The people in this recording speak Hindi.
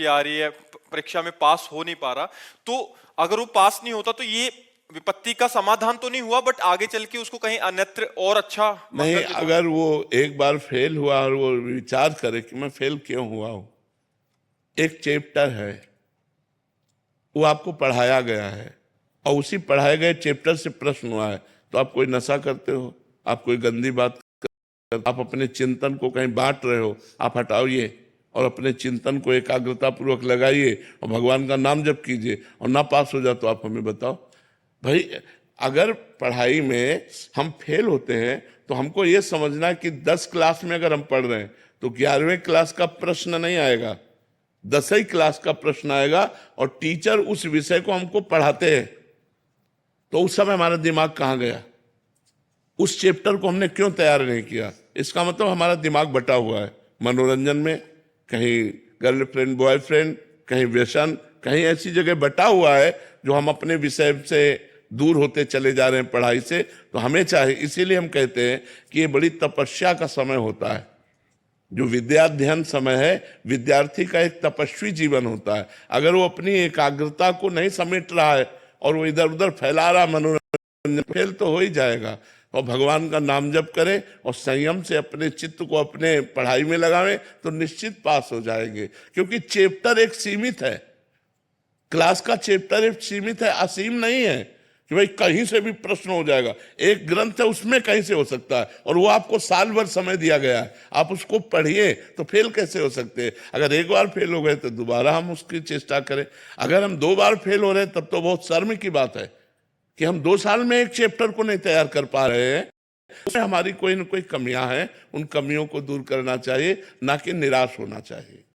आ रही है, परीक्षा में पास हो नहीं पा रहा, तो अगर वो पास नहीं होता तो ये विपत्ति का समाधान तो नहीं हुआ, बट आगे चल के उसको कहीं अन्यत्र और अच्छा नहीं, मंगल के द्वार। अगर वो एक बार फेल हुआ और वो विचार करे कि मैं फेल क्यों हुआ हूं, एक चैप्टर है, वो आपको पढ़ाया गया है और उसी पढ़ाए गए चैप्टर से प्रश्न हुआ है, तो आप कोई नशा करते हो, आप कोई गंदी बात आप अपने चिंतन को कहीं बांट रहे हो, आप हटाइए और अपने चिंतन को एकाग्रता पूर्वक लगाइए और भगवान का नाम जप कीजिए, और ना पास हो जाए तो आप हमें बताओ। भाई, अगर पढ़ाई में हम फेल होते हैं तो हमको ये समझना है कि 10 क्लास में अगर हम पढ़ रहे हैं तो 11वें क्लास का प्रश्न नहीं आएगा, 10वीं क्लास का प्रश्न आएगा, और टीचर उस विषय को हमको पढ़ाते हैं, तो उस समय हमारा दिमाग कहाँ गया, उस चैप्टर को हमने क्यों तैयार नहीं किया। इसका मतलब हमारा दिमाग बटा हुआ है मनोरंजन में, कहीं गर्लफ्रेंड बॉयफ्रेंड, कहीं व्यसन, कहीं ऐसी जगह बटा हुआ है जो हम अपने विषय से दूर होते चले जा रहे हैं पढ़ाई से। तो हमें चाहिए, इसीलिए हम कहते हैं कि ये बड़ी तपस्या का समय होता है। जो विद्याध्ययन समय है, विद्यार्थी का एक तपस्वी जीवन होता है। अगर वो अपनी एकाग्रता को नहीं समेट रहा है और वो इधर उधर फैला रहा मनोरंजन, फेल तो हो ही जाएगा। और भगवान का नाम जप करें और संयम से अपने चित्त को अपने पढ़ाई में लगावें तो निश्चित पास हो जाएंगे। क्योंकि चैप्टर एक सीमित है, क्लास का चैप्टर एक सीमित है, असीम नहीं है कि भाई कहीं से भी प्रश्न हो जाएगा। एक ग्रंथ है, उसमें कहीं से हो सकता है, और वो आपको साल भर समय दिया गया है, आप उसको पढ़िए, तो फेल कैसे हो सकते हैं। अगर एक बार फेल हो गए तो दोबारा हम उसकी चेष्टा करें। अगर हम 2 बार फेल हो रहे हैं तब तो बहुत शर्म की बात है कि हम 2 साल में एक चैप्टर को नहीं तैयार कर पा रहे हैं। उसमें हमारी कोई न कोई कमियां हैं, उन कमियों को दूर करना चाहिए, ना कि निराश होना चाहिए।